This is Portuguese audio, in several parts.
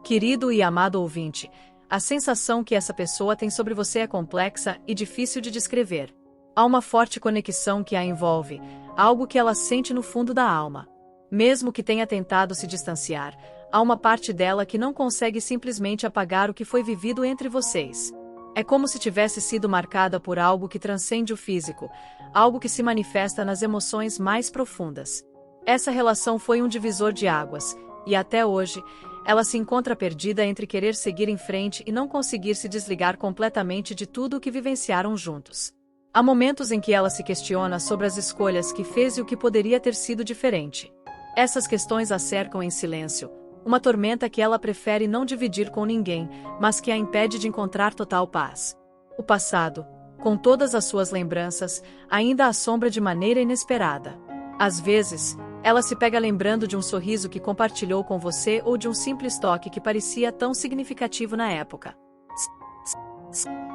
Querido e amado ouvinte, a sensação que essa pessoa tem sobre você é complexa e difícil de descrever. Há uma forte conexão que a envolve, algo que ela sente no fundo da alma. Mesmo que tenha tentado se distanciar, há uma parte dela que não consegue simplesmente apagar o que foi vivido entre vocês. É como se tivesse sido marcada por algo que transcende o físico, algo que se manifesta nas emoções mais profundas. Essa relação foi um divisor de águas, e até hoje, ela se encontra perdida entre querer seguir em frente e não conseguir se desligar completamente de tudo o que vivenciaram juntos. Há momentos em que ela se questiona sobre as escolhas que fez e o que poderia ter sido diferente. Essas questões a cercam em silêncio, uma tormenta que ela prefere não dividir com ninguém, mas que a impede de encontrar total paz. O passado, com todas as suas lembranças, ainda a assombra de maneira inesperada. Às vezes, ela se pega lembrando de um sorriso que compartilhou com você ou de um simples toque que parecia tão significativo na época.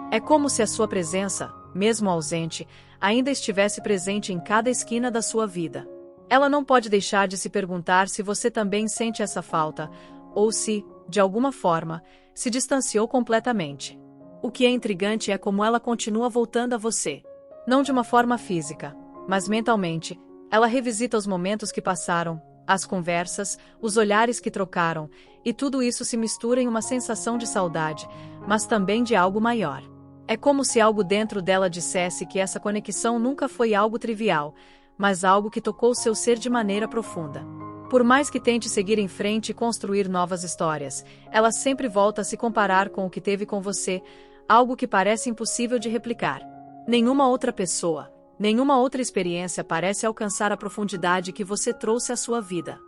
É como se a sua presença, mesmo ausente, ainda estivesse presente em cada esquina da sua vida. Ela não pode deixar de se perguntar se você também sente essa falta, ou se, de alguma forma, se distanciou completamente. O que é intrigante é como ela continua voltando a você. Não de uma forma física, mas mentalmente. Ela revisita os momentos que passaram, as conversas, os olhares que trocaram, e tudo isso se mistura em uma sensação de saudade, mas também de algo maior. É como se algo dentro dela dissesse que essa conexão nunca foi algo trivial, mas algo que tocou seu ser de maneira profunda. Por mais que tente seguir em frente e construir novas histórias, ela sempre volta a se comparar com o que teve com você, algo que parece impossível de replicar. Nenhuma outra pessoa, nenhuma outra experiência parece alcançar a profundidade que você trouxe à sua vida.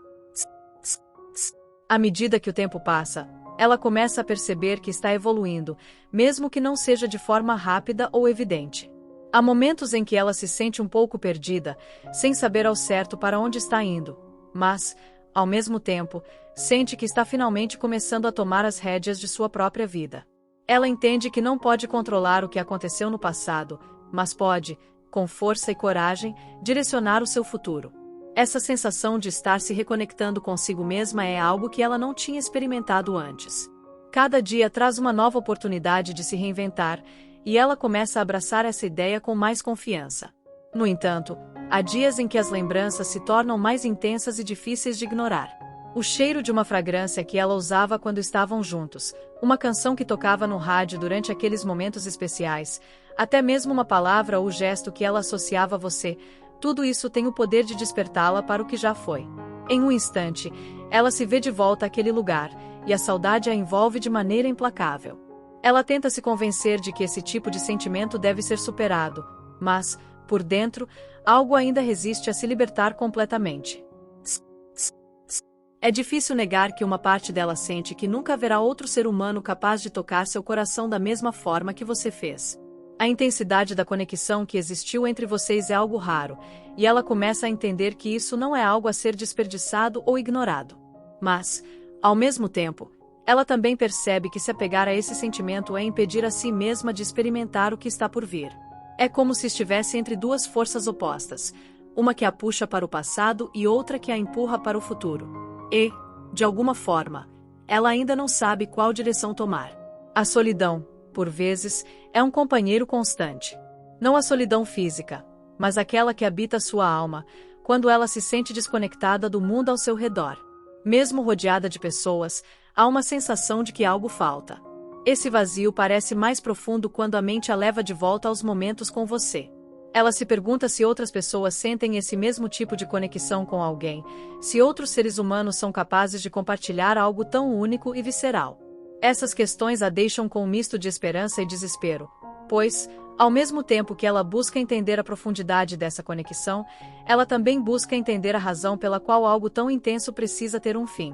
À medida que o tempo passa, ela começa a perceber que está evoluindo, mesmo que não seja de forma rápida ou evidente. Há momentos em que ela se sente um pouco perdida, sem saber ao certo para onde está indo, mas, ao mesmo tempo, sente que está finalmente começando a tomar as rédeas de sua própria vida. Ela entende que não pode controlar o que aconteceu no passado, mas pode, com força e coragem, direcionar o seu futuro. Essa sensação de estar se reconectando consigo mesma é algo que ela não tinha experimentado antes. Cada dia traz uma nova oportunidade de se reinventar, e ela começa a abraçar essa ideia com mais confiança. No entanto, há dias em que as lembranças se tornam mais intensas e difíceis de ignorar. O cheiro de uma fragrância que ela usava quando estavam juntos, uma canção que tocava no rádio durante aqueles momentos especiais, até mesmo uma palavra ou gesto que ela associava a você, tudo isso tem o poder de despertá-la para o que já foi. Em um instante, ela se vê de volta àquele lugar, e a saudade a envolve de maneira implacável. Ela tenta se convencer de que esse tipo de sentimento deve ser superado, mas, por dentro, algo ainda resiste a se libertar completamente. É difícil negar que uma parte dela sente que nunca haverá outro ser humano capaz de tocar seu coração da mesma forma que você fez. A intensidade da conexão que existiu entre vocês é algo raro, e ela começa a entender que isso não é algo a ser desperdiçado ou ignorado. Mas, ao mesmo tempo, ela também percebe que se apegar a esse sentimento é impedir a si mesma de experimentar o que está por vir. É como se estivesse entre duas forças opostas, uma que a puxa para o passado e outra que a empurra para o futuro. E, de alguma forma, ela ainda não sabe qual direção tomar. A solidão, por vezes, é um companheiro constante. Não a solidão física, mas aquela que habita sua alma, quando ela se sente desconectada do mundo ao seu redor. Mesmo rodeada de pessoas, há uma sensação de que algo falta. Esse vazio parece mais profundo quando a mente a leva de volta aos momentos com você. Ela se pergunta se outras pessoas sentem esse mesmo tipo de conexão com alguém, se outros seres humanos são capazes de compartilhar algo tão único e visceral. Essas questões a deixam com um misto de esperança e desespero, pois, ao mesmo tempo que ela busca entender a profundidade dessa conexão, ela também busca entender a razão pela qual algo tão intenso precisa ter um fim.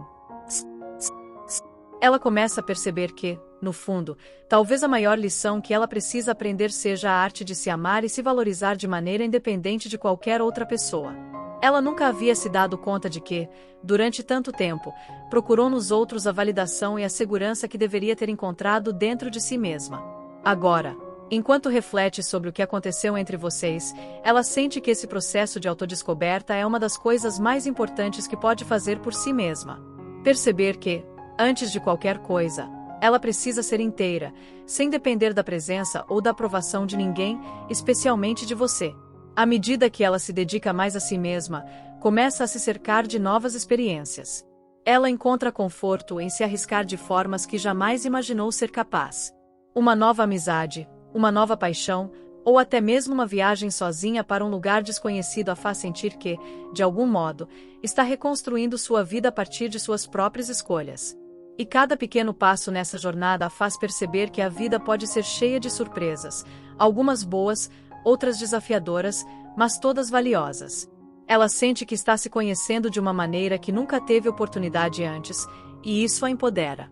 Ela começa a perceber que, no fundo, talvez a maior lição que ela precisa aprender seja a arte de se amar e se valorizar de maneira independente de qualquer outra pessoa. Ela nunca havia se dado conta de que, durante tanto tempo, procurou nos outros a validação e a segurança que deveria ter encontrado dentro de si mesma. Agora, enquanto reflete sobre o que aconteceu entre vocês, ela sente que esse processo de autodescoberta é uma das coisas mais importantes que pode fazer por si mesma. Perceber que, Antes de qualquer coisa, ela precisa ser inteira, sem depender da presença ou da aprovação de ninguém, especialmente de você. À medida que ela se dedica mais a si mesma, começa a se cercar de novas experiências. Ela encontra conforto em se arriscar de formas que jamais imaginou ser capaz. Uma nova amizade, uma nova paixão, ou até mesmo uma viagem sozinha para um lugar desconhecido a faz sentir que, de algum modo, está reconstruindo sua vida a partir de suas próprias escolhas. E cada pequeno passo nessa jornada a faz perceber que a vida pode ser cheia de surpresas, algumas boas, outras desafiadoras, mas todas valiosas. Ela sente que está se conhecendo de uma maneira que nunca teve oportunidade antes, e isso a empodera.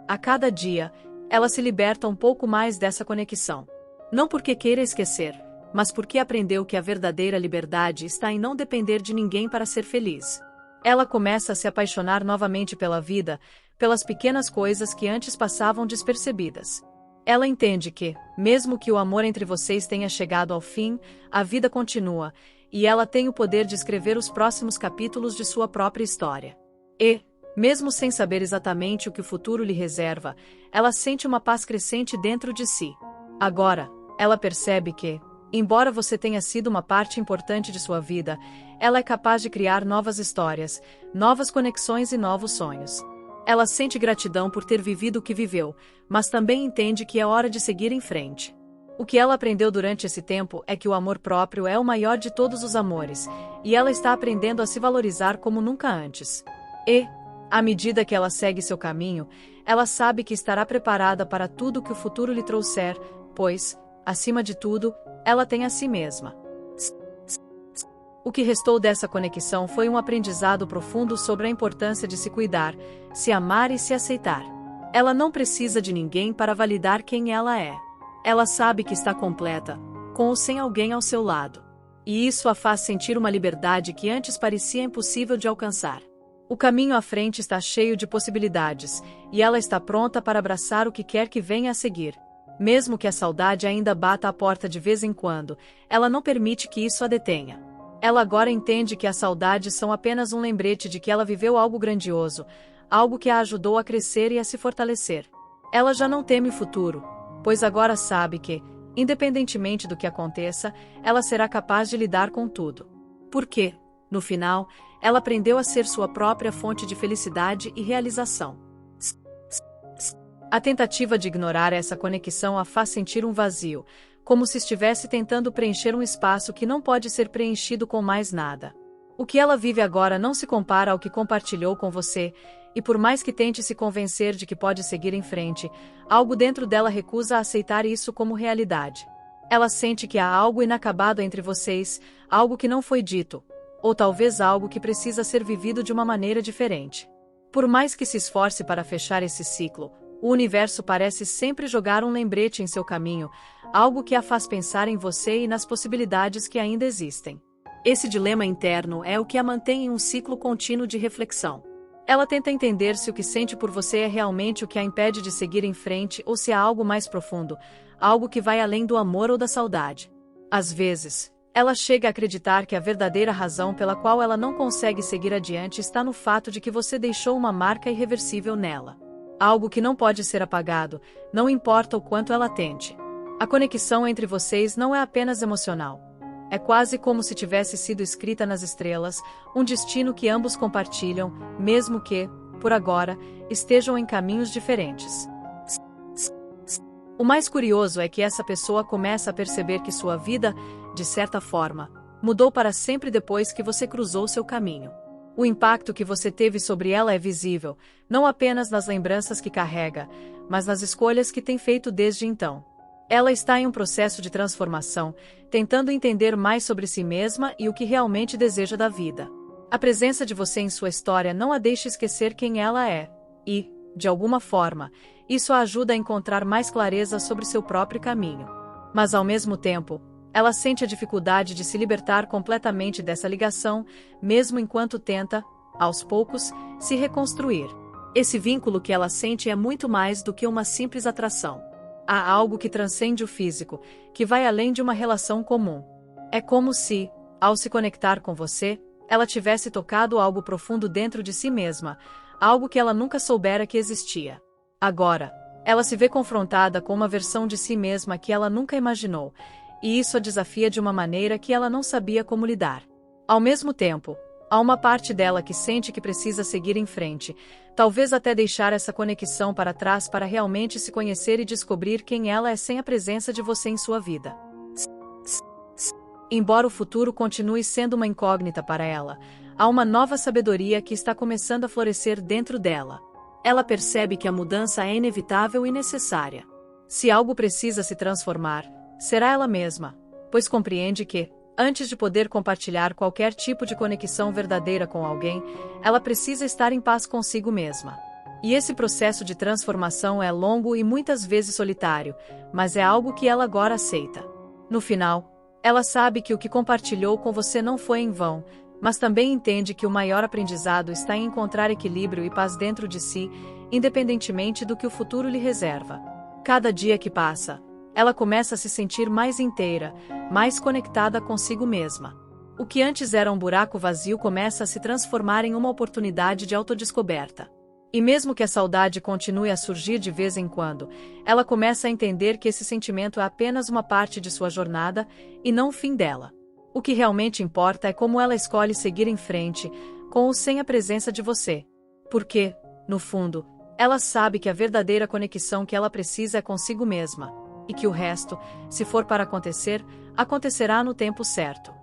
A cada dia, ela se liberta um pouco mais dessa conexão. Não porque queira esquecer, mas porque aprendeu que a verdadeira liberdade está em não depender de ninguém para ser feliz. Ela começa a se apaixonar novamente pela vida, pelas pequenas coisas que antes passavam despercebidas. Ela entende que, mesmo que o amor entre vocês tenha chegado ao fim, a vida continua, e ela tem o poder de escrever os próximos capítulos de sua própria história. E, mesmo sem saber exatamente o que o futuro lhe reserva, ela sente uma paz crescente dentro de si. Agora, ela percebe que, embora você tenha sido uma parte importante de sua vida, ela é capaz de criar novas histórias, novas conexões e novos sonhos. Ela sente gratidão por ter vivido o que viveu, mas também entende que é hora de seguir em frente. O que ela aprendeu durante esse tempo é que o amor próprio é o maior de todos os amores, e ela está aprendendo a se valorizar como nunca antes. E, à medida que ela segue seu caminho, ela sabe que estará preparada para tudo que o futuro lhe trouxer, pois, acima de tudo, ela tem a si mesma. O que restou dessa conexão foi um aprendizado profundo sobre a importância de se cuidar, se amar e se aceitar. Ela não precisa de ninguém para validar quem ela é. Ela sabe que está completa, com ou sem alguém ao seu lado. E isso a faz sentir uma liberdade que antes parecia impossível de alcançar. O caminho à frente está cheio de possibilidades, e ela está pronta para abraçar o que quer que venha a seguir. Mesmo que a saudade ainda bata à porta de vez em quando, ela não permite que isso a detenha. Ela agora entende que as saudades são apenas um lembrete de que ela viveu algo grandioso, algo que a ajudou a crescer e a se fortalecer. Ela já não teme o futuro, pois agora sabe que, independentemente do que aconteça, ela será capaz de lidar com tudo. Porque, no final, ela aprendeu a ser sua própria fonte de felicidade e realização. A tentativa de ignorar essa conexão a faz sentir um vazio, como se estivesse tentando preencher um espaço que não pode ser preenchido com mais nada. O que ela vive agora não se compara ao que compartilhou com você, e por mais que tente se convencer de que pode seguir em frente, algo dentro dela recusa a aceitar isso como realidade. Ela sente que há algo inacabado entre vocês, algo que não foi dito, ou talvez algo que precisa ser vivido de uma maneira diferente. Por mais que se esforce para fechar esse ciclo, o universo parece sempre jogar um lembrete em seu caminho, algo que a faz pensar em você e nas possibilidades que ainda existem. Esse dilema interno é o que a mantém em um ciclo contínuo de reflexão. Ela tenta entender se o que sente por você é realmente o que a impede de seguir em frente ou se há algo mais profundo, algo que vai além do amor ou da saudade. Às vezes, ela chega a acreditar que a verdadeira razão pela qual ela não consegue seguir adiante está no fato de que você deixou uma marca irreversível nela. Algo que não pode ser apagado, não importa o quanto ela tente. A conexão entre vocês não é apenas emocional. É quase como se tivesse sido escrita nas estrelas, um destino que ambos compartilham, mesmo que, por agora, estejam em caminhos diferentes. O mais curioso é que essa pessoa começa a perceber que sua vida, de certa forma, mudou para sempre depois que você cruzou seu caminho. O impacto que você teve sobre ela é visível, não apenas nas lembranças que carrega, mas nas escolhas que tem feito desde então. Ela está em um processo de transformação, tentando entender mais sobre si mesma e o que realmente deseja da vida. A presença de você em sua história não a deixa esquecer quem ela é, e, de alguma forma, isso a ajuda a encontrar mais clareza sobre seu próprio caminho. Mas ao mesmo tempo, ela sente a dificuldade de se libertar completamente dessa ligação, mesmo enquanto tenta, aos poucos, se reconstruir. Esse vínculo que ela sente é muito mais do que uma simples atração. Há algo que transcende o físico, que vai além de uma relação comum. É como se, ao se conectar com você, ela tivesse tocado algo profundo dentro de si mesma, algo que ela nunca soubera que existia. Agora, ela se vê confrontada com uma versão de si mesma que ela nunca imaginou, e isso a desafia de uma maneira que ela não sabia como lidar. Ao mesmo tempo, há uma parte dela que sente que precisa seguir em frente, talvez até deixar essa conexão para trás para realmente se conhecer e descobrir quem ela é sem a presença de você em sua vida. Embora o futuro continue sendo uma incógnita para ela, há uma nova sabedoria que está começando a florescer dentro dela. Ela percebe que a mudança é inevitável e necessária. Se algo precisa se transformar, será ela mesma, pois compreende que, antes de poder compartilhar qualquer tipo de conexão verdadeira com alguém, ela precisa estar em paz consigo mesma. E esse processo de transformação é longo e muitas vezes solitário, mas é algo que ela agora aceita. No final, ela sabe que o que compartilhou com você não foi em vão, mas também entende que o maior aprendizado está em encontrar equilíbrio e paz dentro de si, independentemente do que o futuro lhe reserva. Cada dia que passa, ela começa a se sentir mais inteira, mais conectada consigo mesma. O que antes era um buraco vazio começa a se transformar em uma oportunidade de autodescoberta. E mesmo que a saudade continue a surgir de vez em quando, ela começa a entender que esse sentimento é apenas uma parte de sua jornada e não o fim dela. O que realmente importa é como ela escolhe seguir em frente, com ou sem a presença de você. Porque, no fundo, ela sabe que a verdadeira conexão que ela precisa é consigo mesma, e que o resto, se for para acontecer, acontecerá no tempo certo.